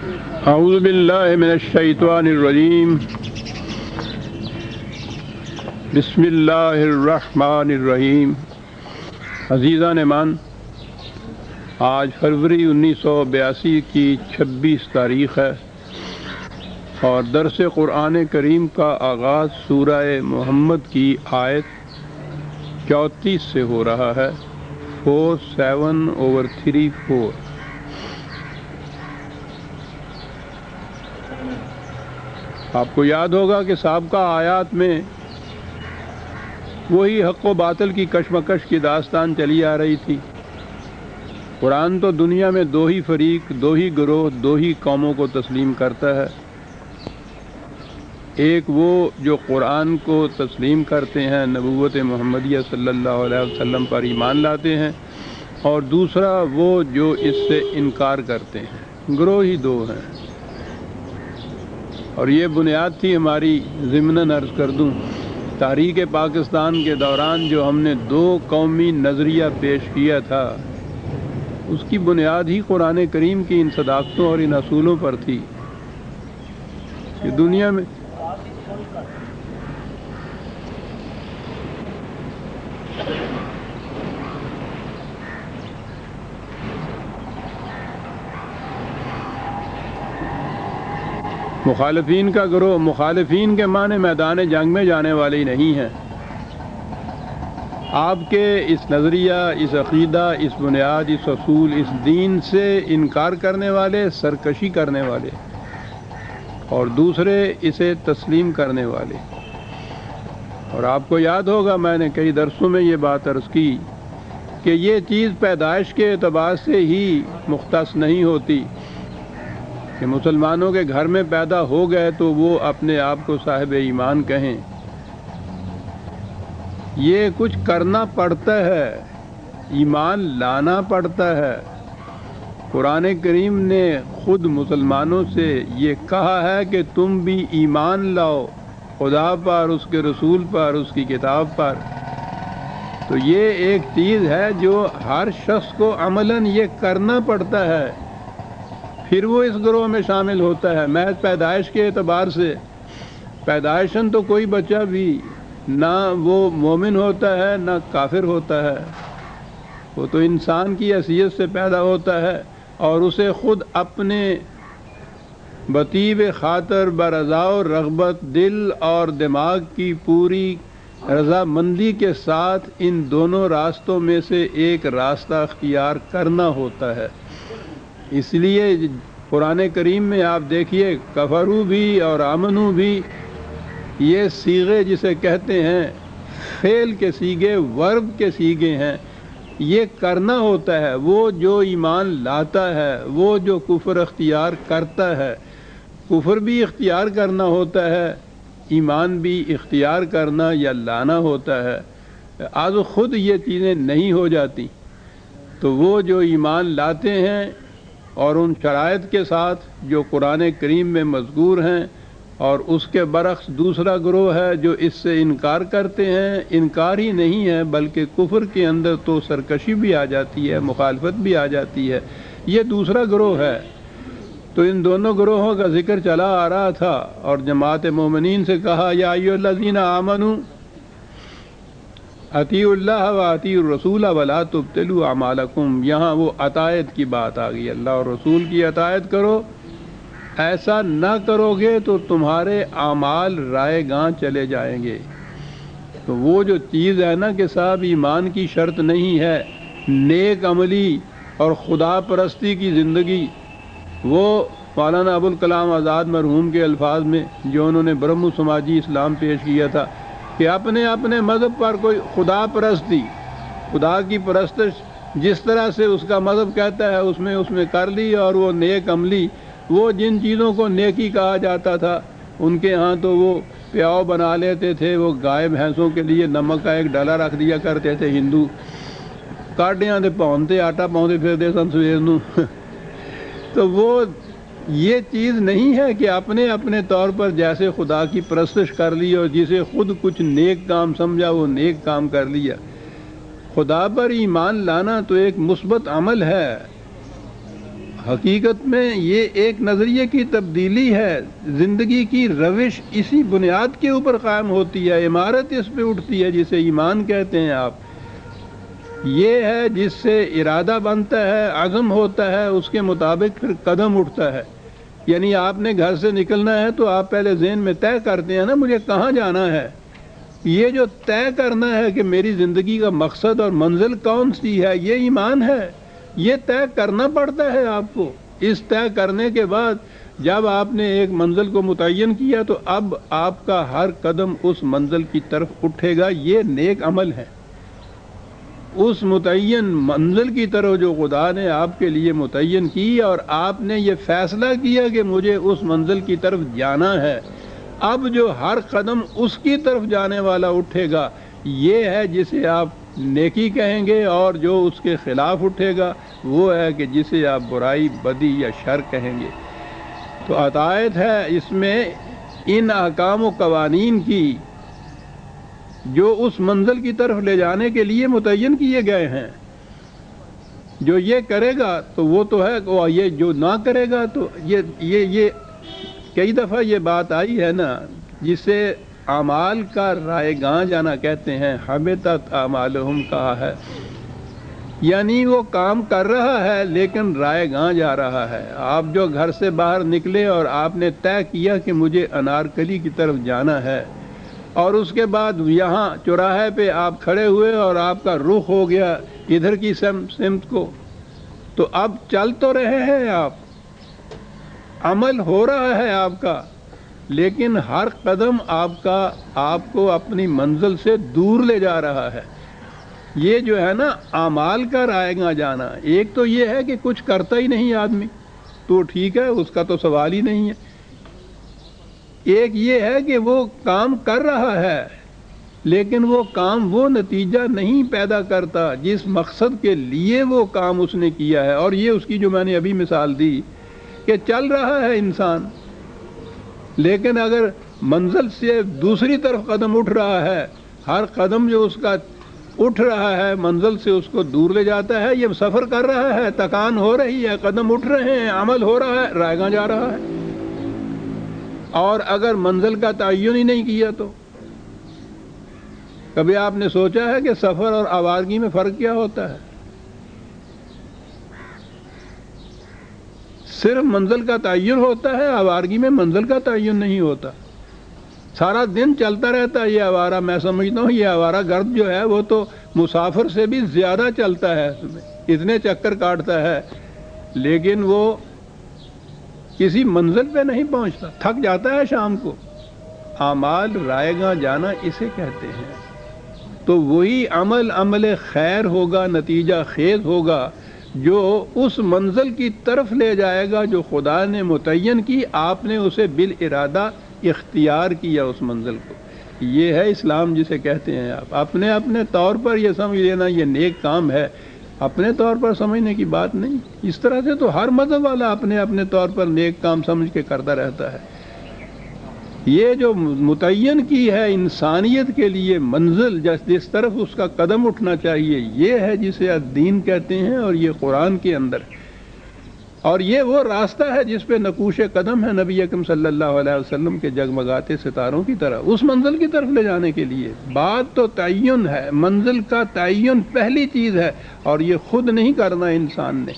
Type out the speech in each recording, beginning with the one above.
اعوذ باللہ من الشیطان الرجیم بسم اللہ الرحمن الرحیم۔ عزیزان ایمان، آج فروری 1982 کی 26 تاریخ ہے اور درس قرآن کریم کا آغاز سورہ محمد کی آیت 34 سے ہو رہا ہے۔ 47/34۔ آپ کو یاد ہوگا کہ سابقہ آیات میں وہی حق و باطل کی کشمکش کی داستان چلی آ رہی تھی۔ قرآن تو دنیا میں دو ہی فریق، دو ہی گروہ، دو ہی قوموں کو تسلیم کرتا ہے۔ ایک وہ جو قرآن کو تسلیم کرتے ہیں، نبوت محمدیہ صلی اللہ علیہ وسلم پر ایمان لاتے ہیں، اور دوسرا وہ جو اس سے انکار کرتے ہیں۔ گروہ ہی دو ہیں، اور یہ بنیاد تھی ہماری۔ ضمناً عرض کر دوں، تحریک پاکستان کے دوران جو ہم نے دو قومی نظریہ پیش کیا تھا، اس کی بنیاد ہی قرآن کریم کی ان صداقتوں اور ان اصولوں پر تھی کہ دنیا میں مخالفین کا گروہ، مخالفین کے معنی میدان جنگ میں جانے والے ہی نہیں ہیں۔ آپ کے اس نظریہ، اس عقیدہ، اس بنیاد، اس اصول، اس دین سے انکار کرنے والے، سرکشی کرنے والے، اور دوسرے اسے تسلیم کرنے والے۔ اور آپ کو یاد ہوگا، میں نے کئی درسوں میں یہ بات عرض کی کہ یہ چیز پیدائش کے اعتبار سے ہی مختص نہیں ہوتی کہ مسلمانوں کے گھر میں پیدا ہو گئے تو وہ اپنے آپ کو صاحب ایمان کہیں۔ یہ کچھ کرنا پڑتا ہے، ایمان لانا پڑتا ہے۔ قرآن کریم نے خود مسلمانوں سے یہ کہا ہے کہ تم بھی ایمان لاؤ خدا پر، اس کے رسول پر، اس کی کتاب پر۔ تو یہ ایک چیز ہے جو ہر شخص کو عملاً یہ کرنا پڑتا ہے، پھر وہ اس گروہ میں شامل ہوتا ہے۔ محض پیدائش کے اعتبار سے پیدائشاً تو کوئی بچہ بھی نہ وہ مومن ہوتا ہے نہ کافر ہوتا ہے، وہ تو انسان کی حیثیت سے پیدا ہوتا ہے، اور اسے خود اپنے بطیب خاطر برضا و رغبت، دل اور دماغ کی پوری رضامندی کے ساتھ ان دونوں راستوں میں سے ایک راستہ اختیار کرنا ہوتا ہے۔ اس لیے قرآن کریم میں آپ دیکھیے، کفرو بھی اور آمنو بھی، یہ صیغے جسے کہتے ہیں فعل کے صیغے، ورب کے صیغے ہیں۔ یہ کرنا ہوتا ہے۔ وہ جو ایمان لاتا ہے، وہ جو کفر اختیار کرتا ہے، کفر بھی اختیار کرنا ہوتا ہے، ایمان بھی اختیار کرنا یا لانا ہوتا ہے۔ آج خود یہ چیزیں نہیں ہو جاتی، تو وہ جو ایمان لاتے ہیں اور ان شرائط کے ساتھ جو قرآن کریم میں مذکور ہیں، اور اس کے برعکس دوسرا گروہ ہے جو اس سے انکار کرتے ہیں۔ انکار ہی نہیں ہے بلکہ کفر کے اندر تو سرکشی بھی آ جاتی ہے، مخالفت بھی آ جاتی ہے۔ یہ دوسرا گروہ ہے۔ تو ان دونوں گروہوں کا ذکر چلا آ رہا تھا، اور جماعت مومنین سے کہا یا ایھا الذین آمنوا اطیعوا اللہ و اطیعوا الرسول ولا تبطلوا اعمالکم۔ یہاں وہ اطاعت کی بات آ گئی، اللہ اور رسول کی اطاعت کرو۔ ایسا نہ کرو گے تو تمہارے اعمال رائے گاں چلے جائیں گے۔ تو وہ جو چیز ہے نا کہ صاحب ایمان کی شرط نہیں ہے، نیک عملی اور خدا پرستی کی زندگی، وہ مولانا ابوالکلام آزاد مرحوم کے الفاظ میں جو انہوں نے برہم سماجی اسلام پیش کیا تھا کہ اپنے اپنے مذہب پر کوئی خدا پرستی، خدا کی پرستش جس طرح سے اس کا مذہب کہتا ہے اس میں کر لی، اور وہ نیک عملی، وہ جن چیزوں کو نیکی کہا جاتا تھا ان کے ہاں تو وہ پیاؤ بنا لیتے تھے، وہ گائے بھینسوں کے لیے نمک کا ایک ڈلا رکھ دیا کرتے تھے ہندو، کاڈیاں دے پاؤندے آٹا پاؤندے پھردے سن سویر نوں۔ تو وہ یہ چیز نہیں ہے کہ اپنے اپنے طور پر جیسے خدا کی پرستش کر لی، اور جسے خود کچھ نیک کام سمجھا وہ نیک کام کر لیا۔ خدا پر ایمان لانا تو ایک مثبت عمل ہے، حقیقت میں یہ ایک نظریے کی تبدیلی ہے، زندگی کی روش اسی بنیاد کے اوپر قائم ہوتی ہے، عمارت اس پہ اٹھتی ہے جسے ایمان کہتے ہیں آپ۔ یہ ہے جس سے ارادہ بنتا ہے، عزم ہوتا ہے، اس کے مطابق پھر قدم اٹھتا ہے۔ یعنی آپ نے گھر سے نکلنا ہے تو آپ پہلے ذہن میں طے کرتے ہیں نا مجھے کہاں جانا ہے۔ یہ جو طے کرنا ہے کہ میری زندگی کا مقصد اور منزل کون سی ہے، یہ ایمان ہے، یہ طے کرنا پڑتا ہے آپ کو۔ اس طے کرنے کے بعد جب آپ نے ایک منزل کو متعین کیا تو اب آپ کا ہر قدم اس منزل کی طرف اٹھے گا، یہ نیک عمل ہے۔ اس متعین منزل کی طرف جو خدا نے آپ کے لیے متعین کی اور آپ نے یہ فیصلہ کیا کہ مجھے اس منزل کی طرف جانا ہے، اب جو ہر قدم اس کی طرف جانے والا اٹھے گا یہ ہے جسے آپ نیکی کہیں گے، اور جو اس کے خلاف اٹھے گا وہ ہے کہ جسے آپ برائی، بدی یا شر کہیں گے۔ تو عطایت ہے اس میں ان احکام و قوانین کی جو اس منزل کی طرف لے جانے کے لیے متعین کیے گئے ہیں۔ جو یہ کرے گا تو وہ تو ہے، اور یہ جو نہ کرے گا تو یہ کئی دفعہ یہ بات آئی ہے نا جسے اعمال کا رائے گاں جانا کہتے ہیں، حبطت اعمالہم کہا ہے، یعنی وہ کام کر رہا ہے لیکن رائے گاں جا رہا ہے۔ آپ جو گھر سے باہر نکلے اور آپ نے طے کیا کہ مجھے انارکلی کی طرف جانا ہے، اور اس کے بعد یہاں چوراہے پہ آپ کھڑے ہوئے اور آپ کا رخ ہو گیا ادھر کی سمت کو، تو اب چل تو رہے ہیں آپ، عمل ہو رہا ہے آپ کا، لیکن ہر قدم آپ کو اپنی منزل سے دور لے جا رہا ہے۔ یہ جو ہے نا اعمال کا رائے گاں جانا، ایک تو یہ ہے کہ کچھ کرتا ہی نہیں آدمی تو ٹھیک ہے، اس کا تو سوال ہی نہیں ہے۔ ایک یہ ہے کہ وہ کام کر رہا ہے لیکن وہ کام وہ نتیجہ نہیں پیدا کرتا جس مقصد کے لیے وہ کام اس نے کیا ہے۔ اور یہ اس کی جو میں نے ابھی مثال دی کہ چل رہا ہے انسان، لیکن اگر منزل سے دوسری طرف قدم اٹھ رہا ہے، ہر قدم جو اس کا اٹھ رہا ہے منزل سے اس کو دور لے جاتا ہے، یہ سفر کر رہا ہے، تکان ہو رہی ہے، قدم اٹھ رہے ہیں، عمل ہو رہا ہے، رائے گاں جا رہا ہے۔ اور اگر منزل کا تعین ہی نہیں کیا تو کبھی آپ نے سوچا ہے کہ سفر اور آوارگی میں فرق کیا ہوتا ہے؟ صرف منزل کا تعین ہوتا ہے، آوارگی میں منزل کا تعین نہیں ہوتا۔ سارا دن چلتا رہتا ہے یہ آوارہ، میں سمجھتا ہوں یہ آوارہ گرد جو ہے وہ تو مسافر سے بھی زیادہ چلتا ہے، اتنے چکر کاٹتا ہے، لیکن وہ کسی منزل پہ نہیں پہنچتا، تھک جاتا ہے شام کو۔ اعمال رائے گاں جانا اسے کہتے ہیں۔ تو وہی عمل خیر ہوگا، نتیجہ خیز ہوگا، جو اس منزل کی طرف لے جائے گا جو خدا نے متعین کی، آپ نے اسے بالارادہ اختیار کیا اس منزل کو۔ یہ ہے اسلام جسے کہتے ہیں آپ۔ اپنے طور پر یہ سمجھ لینا یہ نیک کام ہے، اپنے طور پر سمجھنے کی بات نہیں۔ اس طرح سے تو ہر مذہب والا اپنے طور پر نیک کام سمجھ کے کرتا رہتا ہے۔ یہ جو متعین کی ہے انسانیت کے لیے منزل، جس طرف اس کا قدم اٹھنا چاہیے، یہ ہے جسے الدین کہتے ہیں، اور یہ قرآن کے اندر، اور یہ وہ راستہ ہے جس پہ نقوش قدم ہے نبی اکرم صلی اللہ علیہ وسلم کے جگمگاتے ستاروں کی طرح، اس منزل کی طرف لے جانے کے لیے۔ بات تو تعین ہے، منزل کا تعین پہلی چیز ہے، اور یہ خود نہیں کرنا انسان نے۔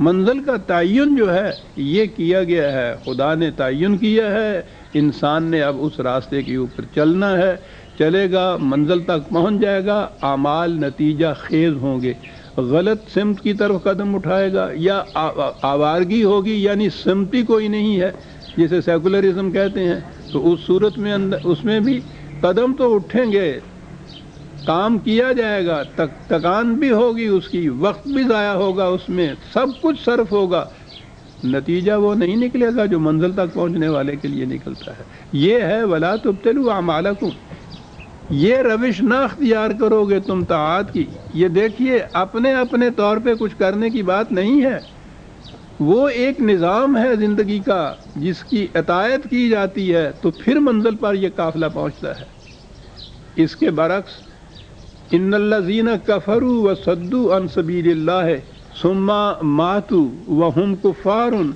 منزل کا تعین جو ہے یہ کیا گیا ہے، خدا نے تعین کیا ہے، انسان نے اب اس راستے کے اوپر چلنا ہے، چلے گا، منزل تک پہنچ جائے گا، اعمال نتیجہ خیز ہوں گے۔ غلط سمت کی طرف قدم اٹھائے گا یا آوارگی ہوگی، یعنی سمتی کوئی نہیں ہے جسے سیکولرزم کہتے ہیں، تو اس صورت میں اس میں بھی قدم تو اٹھیں گے، کام کیا جائے گا، تکان بھی ہوگی، اس کی وقت بھی ضائع ہوگا، اس میں سب کچھ صرف ہوگا، نتیجہ وہ نہیں نکلے گا جو منزل تک پہنچنے والے کے لیے نکلتا ہے۔ یہ ہے وَلَا تُبْطِلُوا أَعْمَالَكُمْ۔ یہ روش نہ اختیار کرو گے تم طاعات کی۔ یہ دیکھیے اپنے طور پہ کچھ کرنے کی بات نہیں ہے، وہ ایک نظام ہے زندگی کا جس کی اطاعت کی جاتی ہے تو پھر منزل پر یہ قافلہ پہنچتا ہے۔ اس کے برعکس ان الذین کفروا وصدوا عن سبیل اللہ ثم ماتوا وهم کفار